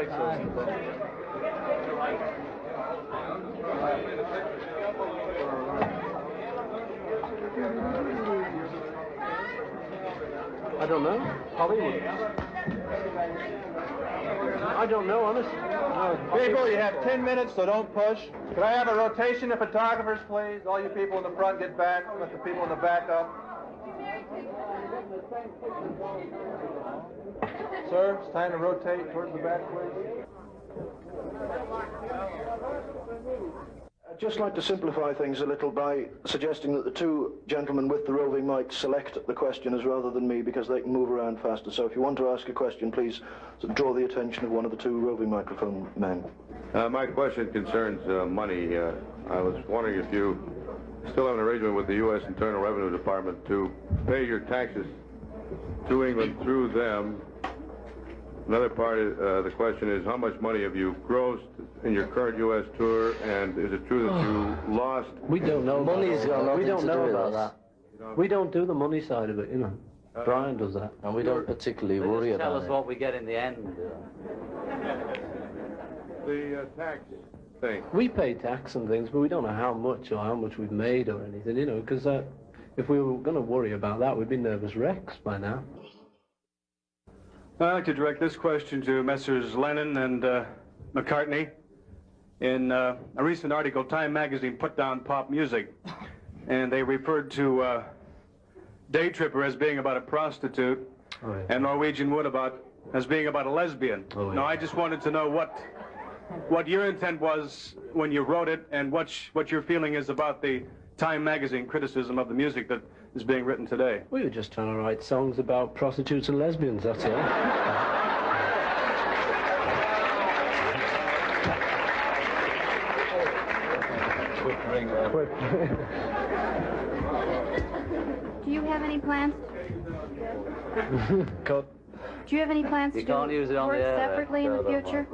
like so. I don't know. Hollywood. I don't know, honestly. No. People, you have 10 minutes, so don't push. Can I have a rotation of photographers, please? All you people in the front get back. Let the people in the back up. Sir, it's time to rotate towards the back, please. I'd just like to simplify things a little by suggesting that the two gentlemen with the roving mics select the questioners rather than me, because they can move around faster. So if you want to ask a question, please draw the attention of one of the two roving microphone men. My question concerns money. I was wondering if you still have an arrangement with the U.S. Internal Revenue Department to pay your taxes to England through them. Another part of the question is, how much money have you grossed in your current U.S. tour, and is it true that you lost? We don't know. Money's got nothing we don't to know do with about that. that. We don't do the money side of it, you know. Brian does that. And we don't particularly worry about it. Tell us what we get in the end. The tax thing. We pay tax and things, but we don't know how much or how much we've made or anything, you know, because if we were going to worry about that, we'd be nervous wrecks by now. I'd like to direct this question to Messrs. Lennon and McCartney. In a recent article, Time magazine put down pop music, and they referred to Day Tripper as being about a prostitute, and Norwegian Wood as being about a lesbian. Now, I just wanted to know what your intent was when you wrote it, and what your feeling is about the Time magazine criticism of the music that is being written today. We were just trying to write songs about prostitutes and lesbians, that's all. Do you have any plans? Cut. Do you have any plans to work separately in the future?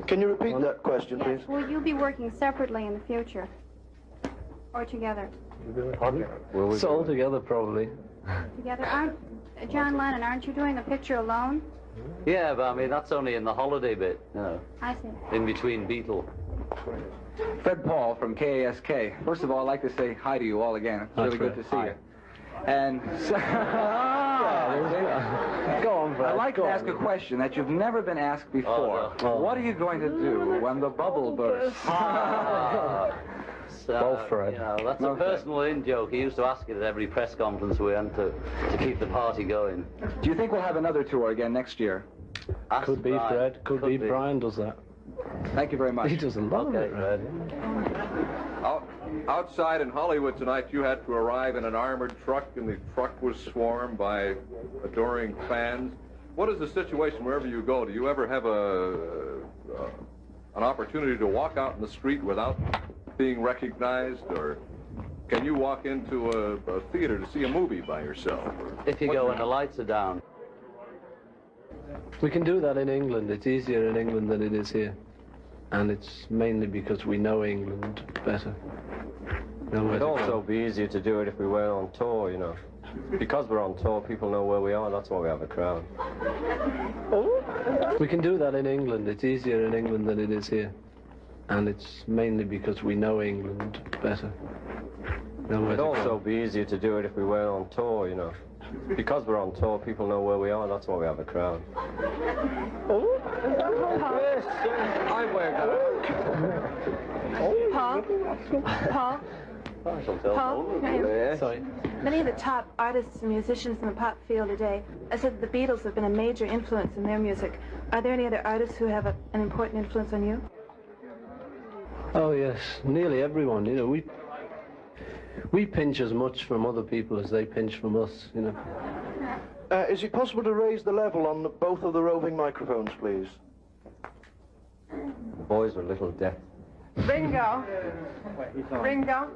Can you repeat that question, please? Yes, will you be working separately in the future? Or together? It's all together, probably. Together? John Lennon, aren't you doing a picture alone? Yeah, but I mean, that's only in the holiday bit, you know. I see. In between Beatles. Fred Paul from KASK. First of all, I'd like to say hi to you all again. It's really good to see you. And so, go on, Fred. I'd like to ask a question that you've never been asked before. What are you going to do when the bubble bursts? So, Fred. You know, that's a personal in-joke. He used to ask it at every press conference we went to keep the party going. Do you think we'll have another tour again next year? Could be, Fred. Could be. Brian does that. Thank you very much. He does a lot of it, Fred. Outside in Hollywood tonight, you had to arrive in an armored truck, and the truck was swarmed by adoring fans. What is the situation wherever you go? Do you ever have an opportunity to walk out in the street without being recognized, or can you walk into a theater to see a movie by yourself? If you go when the lights are down. We can do that in England. It's easier in England than it is here. And it's mainly because we know England better. It'd also be easier to do it if we were on tour, you know. Because we're on tour, people know where we are, that's why we have a crowd. We can do that in England. It's easier in England than it is here. And it's mainly because we know England better. It'd also be easier to do it if we were on tour, you know. Because we're on tour, people know where we are, that's why we have a crowd. Yes, I wear Paul? Paul? Sorry. Many of the top artists and musicians in the pop field today have said that the Beatles have been a major influence in their music. Are there any other artists who have an important influence on you? Oh, yes. Nearly everyone, you know. We pinch as much from other people as they pinch from us, you know. Is it possible to raise the level on both of the roving microphones, please? The boys are a little deaf. Ringo. Ringo.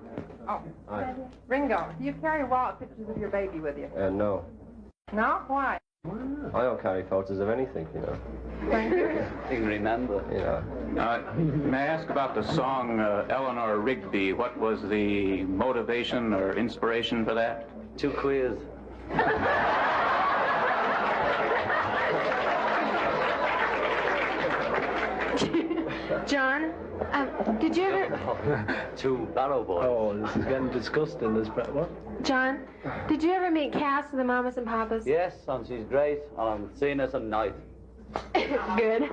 Oh. Aye. Ringo, do you carry wall pictures of your baby with you? No. No? Why? I don't carry photos of anything, you know. Thank you. You can remember. Yeah. May I ask about the song Eleanor Rigby? What was the motivation or inspiration for that? 2 queers. John, did you ever... Two barrow boys. Oh, this is getting disgusting. What? John, did you ever meet Cass of the Mamas and Papas? Yes, and she's great, and I'm seeing her tonight. Good.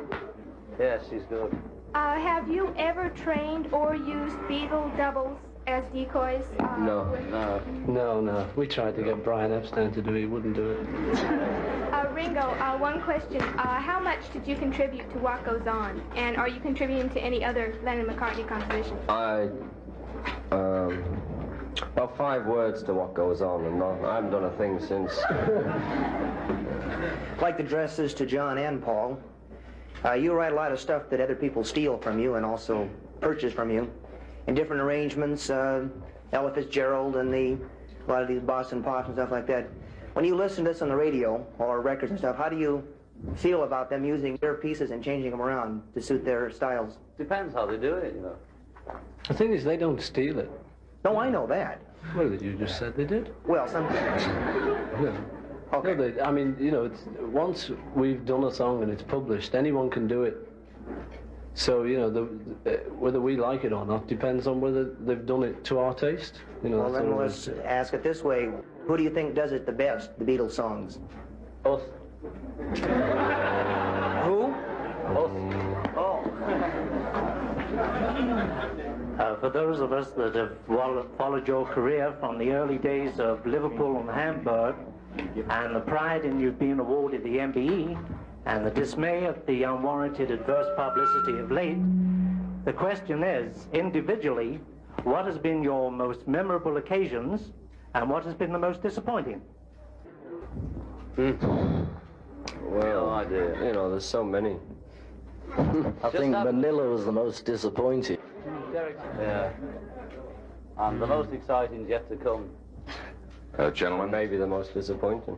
Yes, she's good. Have you ever trained or used Beatle doubles as decoys? No. We tried to get Brian Epstein to do it. He wouldn't do it. Ringo, one question. How much did you contribute to What Goes On? And are you contributing to any other Lennon-McCartney compositions? About 5 words to What Goes On, and I haven't done a thing since. I'd like to address this to John and Paul. You write a lot of stuff that other people steal from you and also purchase from you in different arrangements, Ella Fitzgerald and a lot of these Boston Pops and stuff like that. When you listen to this on the radio or records and stuff, how do you feel about them using their pieces and changing them around to suit their styles? Depends how they do it, you know. The thing is, they don't steal it. No, I know that. Well, you just said they did. Well, sometimes. Okay. No, I mean, you know, once we've done a song and it's published, anyone can do it. So, you know, whether we like it or not depends on whether they've done it to our taste. You know, well, then let's ask it this way. Who do you think does it the best, the Beatles songs? Us. Who? Us. Oh. For those of us that have followed your career from the early days of Liverpool and Hamburg, and the pride in you being awarded the MBE, and the dismay of the unwarranted adverse publicity of late, the question is, individually, what has been your most memorable occasions, and what has been the most disappointing? Well, you know, there's so many. I think Manila was the most disappointing. Yeah. And the most exciting is yet to come. Gentlemen? Maybe the most disappointing.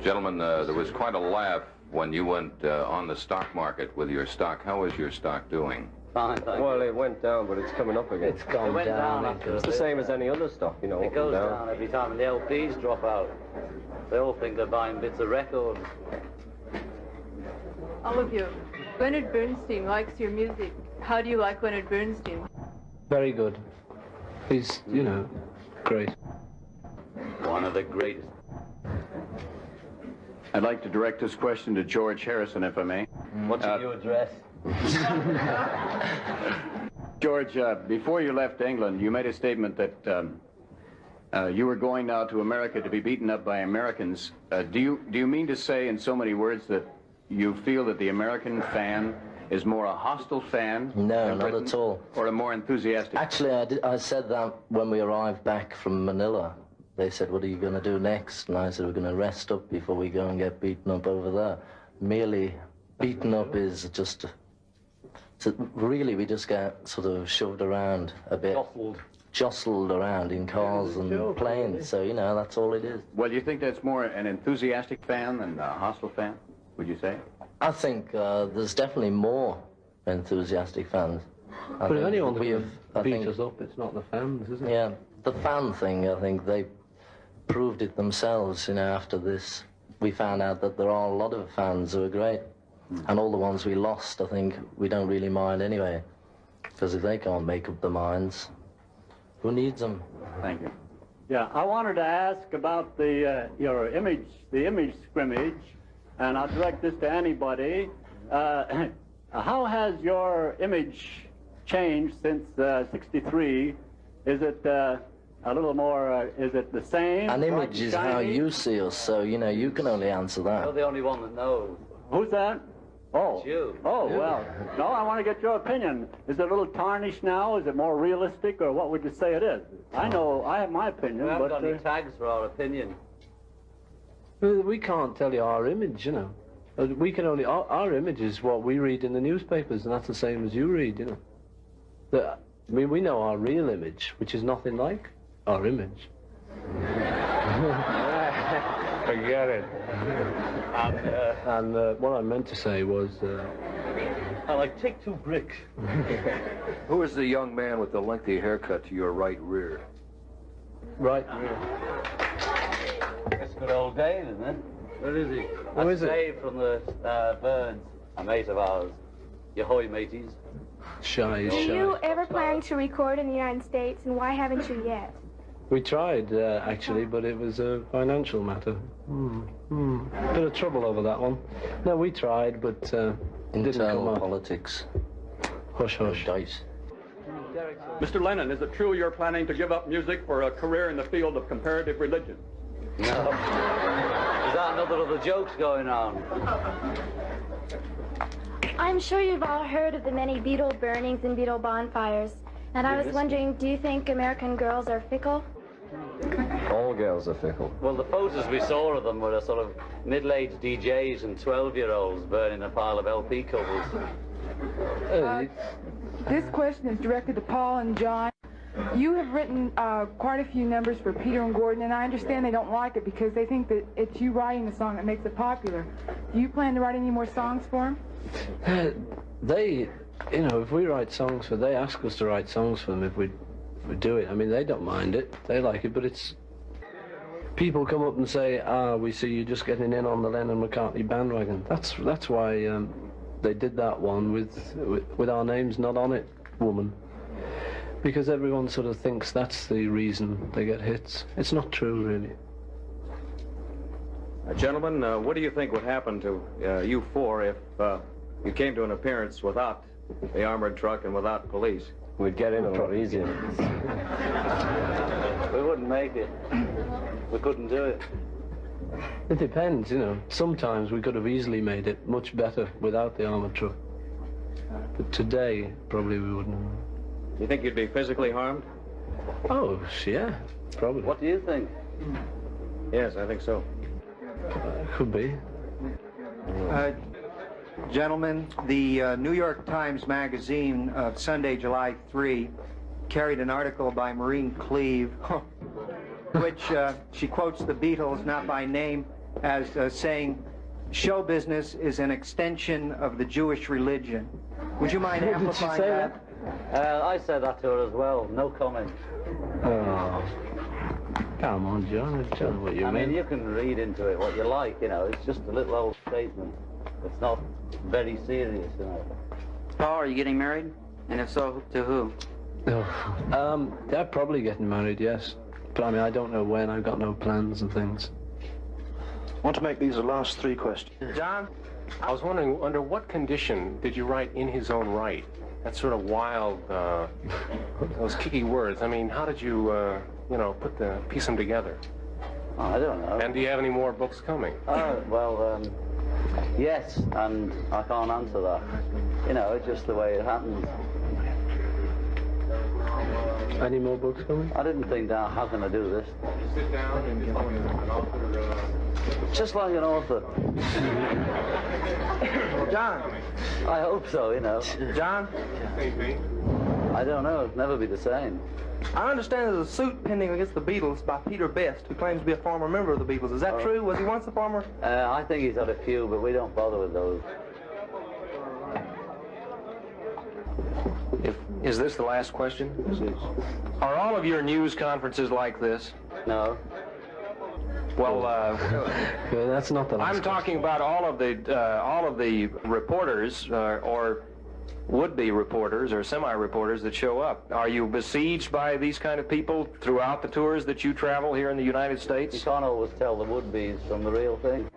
Gentlemen, there was quite a laugh when you went on the stock market with your stock. How is your stock doing? Fine, well, it went down, but it's coming up again. It's gone down. It's the same as any other stock, you know. It goes down every time, and the LPs drop out. They all think they're buying bits of record. All of you. Leonard Bernstein likes your music. How do you like Leonard Bernstein? Very good. He's, you know, great. One of the greatest. I'd like to direct this question to George Harrison, if I may. What's your new address? George, before you left England, you made a statement that you were going now to America to be beaten up by Americans. Do you mean to say in so many words that you feel that the American fan is more a hostile fan? No, not at all. Or a more enthusiastic? Actually, I said that when we arrived back from Manila. They said, what are you going to do next? And I said, we're going to rest up before we go and get beaten up over there. Merely beaten up is just... So really, we just get sort of shoved around a bit. Jostled around in cars and planes. So, you know, that's all it is. Well, you think that's more an enthusiastic fan than a hostile fan, would you say? I think there's definitely more enthusiastic fans. But if anyone beat us up, it's not the fans, is it? Yeah, the fan thing, I think they proved it themselves, you know, after this. We found out that there are a lot of fans who are great. And all the ones we lost, I think, we don't really mind anyway. Because if they can't make up their minds, who needs them? Thank you. Yeah, I wanted to ask about the your image, the image scrimmage, and I'll direct this to anybody. How has your image changed since '63? Is it a little more, is it the same? An image is how you see us, so, you know, you can only answer that. You're the only one that knows. Who's that? Oh. It's you. Oh, You. well, no, I want to get your opinion. Is it a little tarnished now? Is it more realistic, or what would you say it is? I know, I have my opinion, We haven't but... got any tags for our opinion. We can't tell you our image, you know. We can only... Our image is what we read in the newspapers, and that's the same as you read, you know. I mean, we know our real image, which is nothing like our image. Forget it. And what I meant to say was... I like take 2 bricks. Who is the young man with the lengthy haircut to your right rear? Right rear. It's good old Dave, isn't it? Where is he? That's Dave from the Birds, a mate of ours. your hoy mateys. Shy, Do shy. you ever plan to record in the United States, and why haven't you yet? We tried, actually, but it was a financial matter. Bit of trouble over that one. No, we tried, but it didn't come Internal up. politics. Hush, hush. Dice. Mr. Lennon, is it true you're planning to give up music for a career in the field of comparative religion? No. Is that another of the jokes going on? I'm sure you've all heard of the many Beatle burnings and Beatle bonfires. And I was wondering, do you think American girls are fickle? All girls are fickle. Well, the photos we saw of them were a sort of middle-aged DJs and 12-year-olds burning a pile of LP covers. This question is directed to Paul and John. You have written quite a few numbers for Peter and Gordon, and I understand they don't like it because they think that it's you writing the song that makes it popular. Do you plan to write any more songs for them? They, you know, if we write songs for, they ask us to write songs for them if we do it. I mean, they don't mind it. They like it, but it's... People come up and say, we see you just getting in on the Lennon-McCartney bandwagon. That's why they did that one with our names not on it, Woman. Because everyone sort of thinks that's the reason they get hits. It's not true, really. Gentlemen, what do you think would happen to you four if you came to an appearance without the armored truck and without police? We'd get in a lot easier. We wouldn't make it. We couldn't do it. It depends, you know. Sometimes we could have easily made it much better without the armored truck. But today, probably we wouldn't have. You think you'd be physically harmed? Oh, yeah, probably. What do you think? Yes, I think so. Could be. Gentlemen, the New York Times Magazine of Sunday, July 3, carried an article by Maureen Cleave, which she quotes the Beatles, not by name, as saying, show business is an extension of the Jewish religion. Would you mind amplifying that? I said that to her as well. No comment. Oh. Come on, John. Tell me what you mean. I mean, you can read into it what you like, you know. It's just a little old statement. It's not very serious, you know. Paul, are you getting married? And if so, to who? Oh, they're probably getting married, yes. But I mean, I don't know when. I've got no plans and things. I want to make these the last three questions. John, I was wondering, under what condition did you write In His Own Right? That sort of wild, those kicky words. I mean, how did you, you know, piece them together? Oh, I don't know. And do you have any more books coming? Well, yes, and I can't answer that. You know, it's just the way it happens. Any more books coming? I didn't think that, how can I do this? Sit down and just like an author. Just like an author. John. I hope so, you know. John? I don't know, it'll never be the same. I understand there's a suit pending against the Beatles by Peter Best, who claims to be a former member of the Beatles. Is that true? Was he once a former? I think he's had a few, but we don't bother with those. Is this the last question? Are all of your news conferences like this? No. Well, that's not the last I'm talking about all of the reporters or would-be reporters or semi-reporters that show up. Are you besieged by these kind of people throughout the tours that you travel here in the United States? You can't always tell the would-be's from the real thing.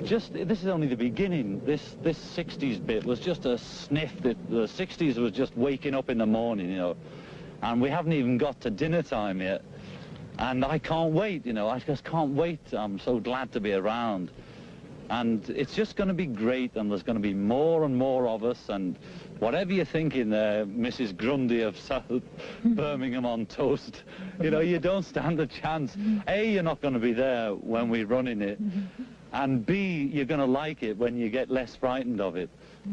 This is only the beginning. This 60s bit was just a sniff that the 60s was just waking up in the morning, you know. And we haven't even got to dinner time yet. And I can't wait, you know. I just can't wait. I'm so glad to be around. And it's just going to be great, and there's going to be more and more of us, and whatever you're thinking there, Mrs. Grundy of South Birmingham on toast, you know, you don't stand a chance. A, you're not going to be there when we're running it, and B, you're going to like it when you get less frightened of it,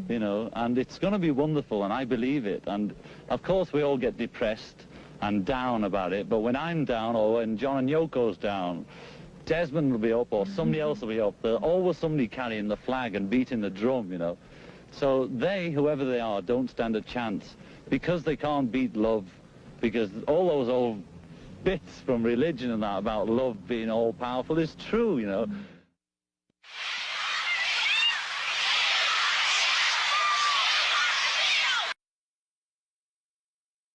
you know, and it's going to be wonderful, and I believe it. And of course we all get depressed and down about it, but when I'm down, or when John and Yoko's down, Desmond will be up, or somebody else will be up. There's always somebody carrying the flag and beating the drum, you know. So they, whoever they are, don't stand a chance, because they can't beat love, because all those old bits from religion and that about love being all-powerful is true, you know.